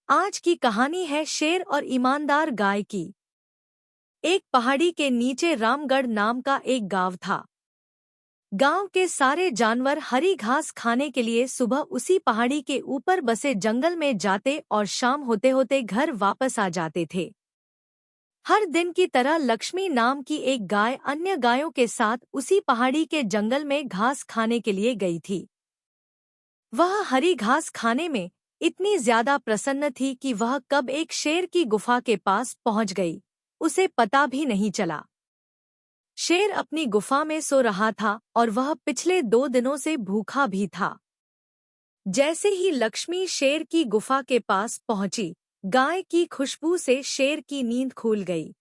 आज की कहानी है शेर और ईमानदार गाय की। एक पहाड़ी के नीचे रामगढ़ नाम का एक गांव था। गांव के सारे जानवर हरी घास खाने के लिए सुबह उसी पहाड़ी के ऊपर बसे जंगल में जाते और शाम होते होते घर वापस आ जाते थे। हर दिन की तरह लक्ष्मी नाम की एक गाय अन्य गायों के साथ उसी पहाड़ी के जंगल में घास खाने के लिए गई थी। वह हरी घास खाने में इतनी ज्यादा प्रसन्न थी कि वह कब एक शेर की गुफा के पास पहुंच गई, उसे पता भी नहीं चला। शेर अपनी गुफा में सो रहा था और वह पिछले 2 दिनों से भूखा भी था। जैसे ही लक्ष्मी शेर की गुफा के पास पहुंची, गाय की खुशबू से शेर की नींद खुल गई।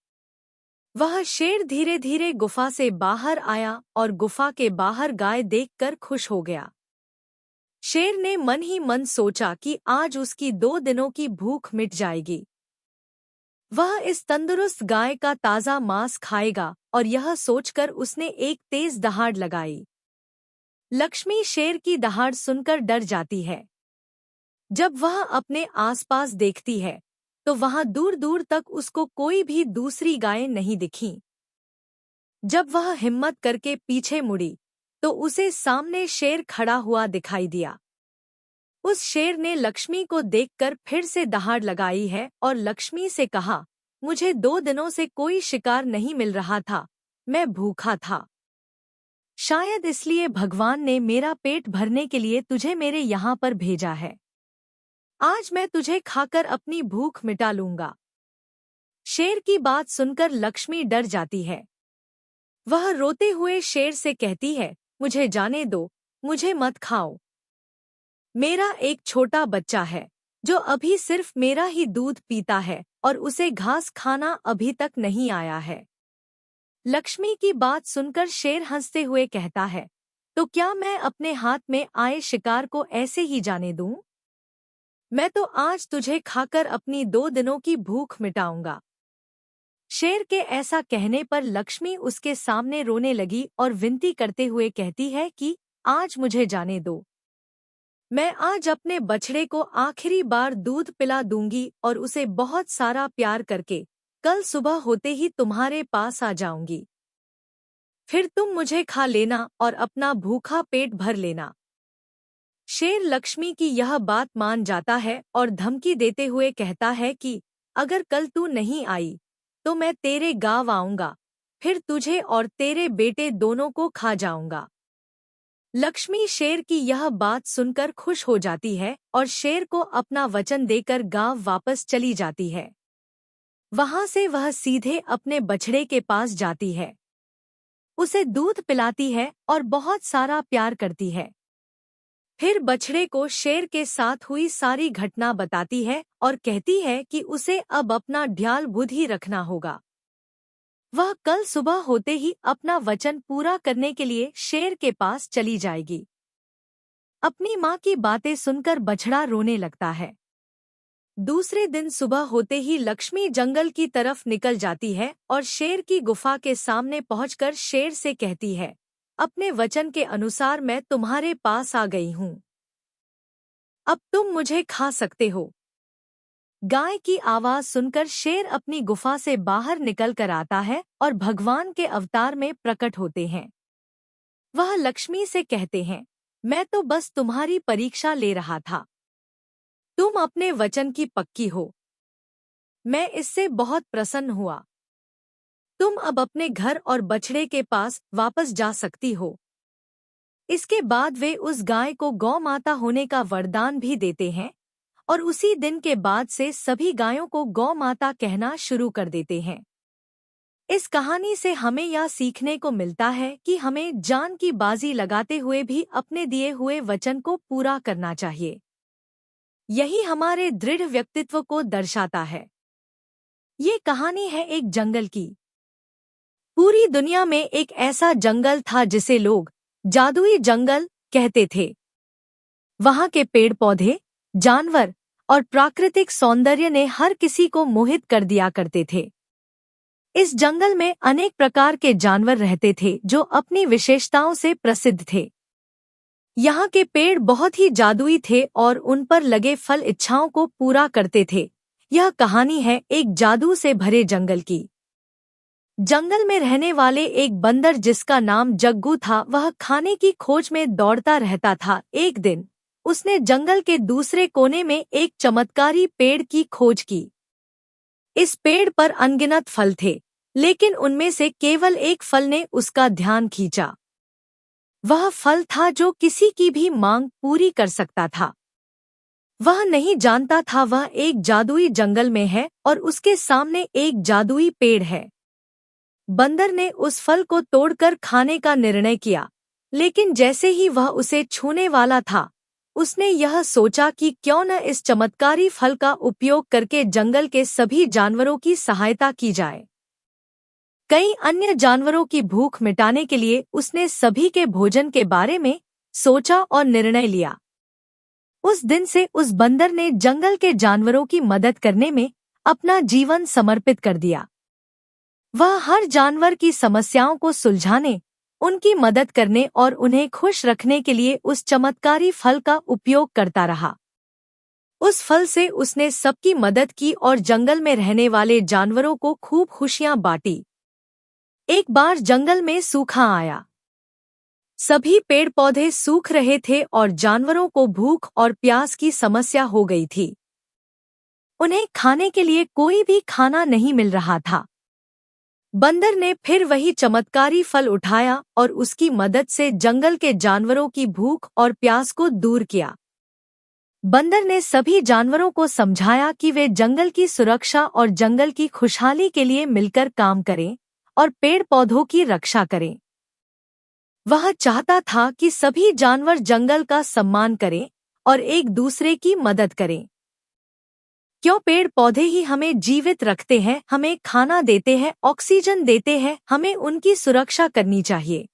वह शेर धीरे धीरे गुफा से बाहर आया और गुफा के बाहर गाय देखकर खुश हो गया। शेर ने मन ही मन सोचा कि आज उसकी 2 दिनों की भूख मिट जाएगी। वह इस तंदुरुस्त गाय का ताज़ा मांस खाएगा और यह सोचकर उसने एक तेज दहाड़ लगाई। लक्ष्मी शेर की दहाड़ सुनकर डर जाती है। जब वह अपने आसपास देखती है तो वहां दूर दूर तक उसको कोई भी दूसरी गायें नहीं दिखीं। जब वह हिम्मत करके पीछे मुड़ी तो उसे सामने शेर खड़ा हुआ दिखाई दिया। उस शेर ने लक्ष्मी को देखकर फिर से दहाड़ लगाई है और लक्ष्मी से कहा, मुझे 2 दिनों से कोई शिकार नहीं मिल रहा था, मैं भूखा था। शायद इसलिए भगवान ने मेरा पेट भरने के लिए तुझे मेरे यहाँ पर भेजा है। आज मैं तुझे खाकर अपनी भूख मिटा लूंगा। शेर की बात सुनकर लक्ष्मी डर जाती है। वह रोते हुए शेर से कहती है, मुझे जाने दो, मुझे मत खाओ। मेरा एक छोटा बच्चा है जो अभी सिर्फ मेरा ही दूध पीता है और उसे घास खाना अभी तक नहीं आया है। लक्ष्मी की बात सुनकर शेर हंसते हुए कहता है, तो क्या मैं अपने हाथ में आए शिकार को ऐसे ही जाने दूं? मैं तो आज तुझे खाकर अपनी 2 दिनों की भूख मिटाऊंगा। शेर के ऐसा कहने पर लक्ष्मी उसके सामने रोने लगी और विनती करते हुए कहती है कि आज मुझे जाने दो। मैं आज अपने बछड़े को आखिरी बार दूध पिला दूंगी और उसे बहुत सारा प्यार करके कल सुबह होते ही तुम्हारे पास आ जाऊंगी। फिर तुम मुझे खा लेना और अपना भूखा पेट भर लेना। शेर लक्ष्मी की यह बात मान जाता है और धमकी देते हुए कहता है कि अगर कल तू नहीं आई तो मैं तेरे गांव आऊंगा, फिर तुझे और तेरे बेटे दोनों को खा जाऊंगा। लक्ष्मी शेर की यह बात सुनकर खुश हो जाती है और शेर को अपना वचन देकर गांव वापस चली जाती है। वहां से वह सीधे अपने बछड़े के पास जाती है, उसे दूध पिलाती है और बहुत सारा प्यार करती है। फिर बछड़े को शेर के साथ हुई सारी घटना बताती है और कहती है कि उसे अब अपना ढ्याल बुद्धि रखना होगा। वह कल सुबह होते ही अपना वचन पूरा करने के लिए शेर के पास चली जाएगी। अपनी माँ की बातें सुनकर बछड़ा रोने लगता है। दूसरे दिन सुबह होते ही लक्ष्मी जंगल की तरफ निकल जाती है और शेर की गुफा के सामने पहुंचकर शेर से कहती है, अपने वचन के अनुसार मैं तुम्हारे पास आ गई हूँ। अब तुम मुझे खा सकते हो। गाय की आवाज सुनकर शेर अपनी गुफा से बाहर निकल कर आता है और भगवान के अवतार में प्रकट होते हैं। वह लक्ष्मी से कहते हैं, मैं तो बस तुम्हारी परीक्षा ले रहा था। तुम अपने वचन की पक्की हो। मैं इससे बहुत प्रसन्न हुआ। तुम अब अपने घर और बछड़े के पास वापस जा सकती हो। इसके बाद वे उस गाय को गौ माता होने का वरदान भी देते हैं और उसी दिन के बाद से सभी गायों को गौ माता कहना शुरू कर देते हैं। इस कहानी से हमें यह सीखने को मिलता है कि हमें जान की बाजी लगाते हुए भी अपने दिए हुए वचन को पूरा करना चाहिए। यही हमारे दृढ़ व्यक्तित्व को दर्शाता है। ये कहानी है एक जंगल की। पूरी दुनिया में एक ऐसा जंगल था जिसे लोग जादुई जंगल कहते थे। वहां के पेड़ पौधे, जानवर और प्राकृतिक सौंदर्य ने हर किसी को मोहित कर दिया करते थे। इस जंगल में अनेक प्रकार के जानवर रहते थे जो अपनी विशेषताओं से प्रसिद्ध थे। यहाँ के पेड़ बहुत ही जादुई थे और उन पर लगे फल इच्छाओं को पूरा करते थे। यह कहानी है एक जादू से भरे जंगल की। जंगल में रहने वाले एक बंदर जिसका नाम जग्गू था, वह खाने की खोज में दौड़ता रहता था। एक दिन उसने जंगल के दूसरे कोने में एक चमत्कारी पेड़ की खोज की। इस पेड़ पर अनगिनत फल थे, लेकिन उनमें से केवल एक फल ने उसका ध्यान खींचा। वह फल था जो किसी की भी मांग पूरी कर सकता था। वह नहीं जानता था वह एक जादुई जंगल में है और उसके सामने एक जादुई पेड़ है। बंदर ने उस फल को तोड़कर खाने का निर्णय किया, लेकिन जैसे ही वह उसे छूने वाला था, उसने यह सोचा कि क्यों न इस चमत्कारी फल का उपयोग करके जंगल के सभी जानवरों की सहायता की जाए। कई अन्य जानवरों की भूख मिटाने के लिए उसने सभी के भोजन के बारे में सोचा और निर्णय लिया। उस दिन से उस बंदर ने जंगल के जानवरों की मदद करने में अपना जीवन समर्पित कर दिया। वह हर जानवर की समस्याओं को सुलझाने, उनकी मदद करने और उन्हें खुश रखने के लिए उस चमत्कारी फल का उपयोग करता रहा। उस फल से उसने सबकी मदद की और जंगल में रहने वाले जानवरों को खूब खुशियां बांटी। एक बार जंगल में सूखा आया। सभी पेड़ पौधे सूख रहे थे और जानवरों को भूख और प्यास की समस्या हो गई थी। उन्हें खाने के लिए कोई भी खाना नहीं मिल रहा था। बंदर ने फिर वही चमत्कारी फल उठाया और उसकी मदद से जंगल के जानवरों की भूख और प्यास को दूर किया। बंदर ने सभी जानवरों को समझाया कि वे जंगल की सुरक्षा और जंगल की खुशहाली के लिए मिलकर काम करें और पेड़ पौधों की रक्षा करें। वह चाहता था कि सभी जानवर जंगल का सम्मान करें और एक दूसरे की मदद करें। क्यों पेड़ पौधे ही हमें जीवित रखते हैं, हमें खाना देते हैं, ऑक्सीजन देते हैं, हमें उनकी सुरक्षा करनी चाहिए।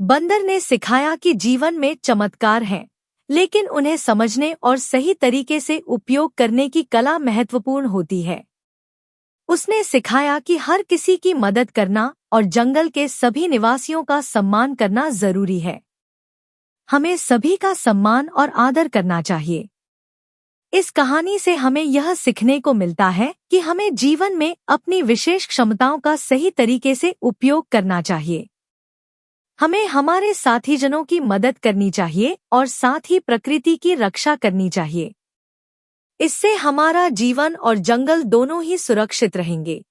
बंदर ने सिखाया कि जीवन में चमत्कार हैं, लेकिन उन्हें समझने और सही तरीके से उपयोग करने की कला महत्वपूर्ण होती है। उसने सिखाया कि हर किसी की मदद करना और जंगल के सभी निवासियों का सम्मान करना जरूरी है। हमें सभी का सम्मान और आदर करना चाहिए। इस कहानी से हमें यह सीखने को मिलता है कि हमें जीवन में अपनी विशेष क्षमताओं का सही तरीके से उपयोग करना चाहिए। हमें हमारे साथीजनों की मदद करनी चाहिए और साथ ही प्रकृति की रक्षा करनी चाहिए। इससे हमारा जीवन और जंगल दोनों ही सुरक्षित रहेंगे।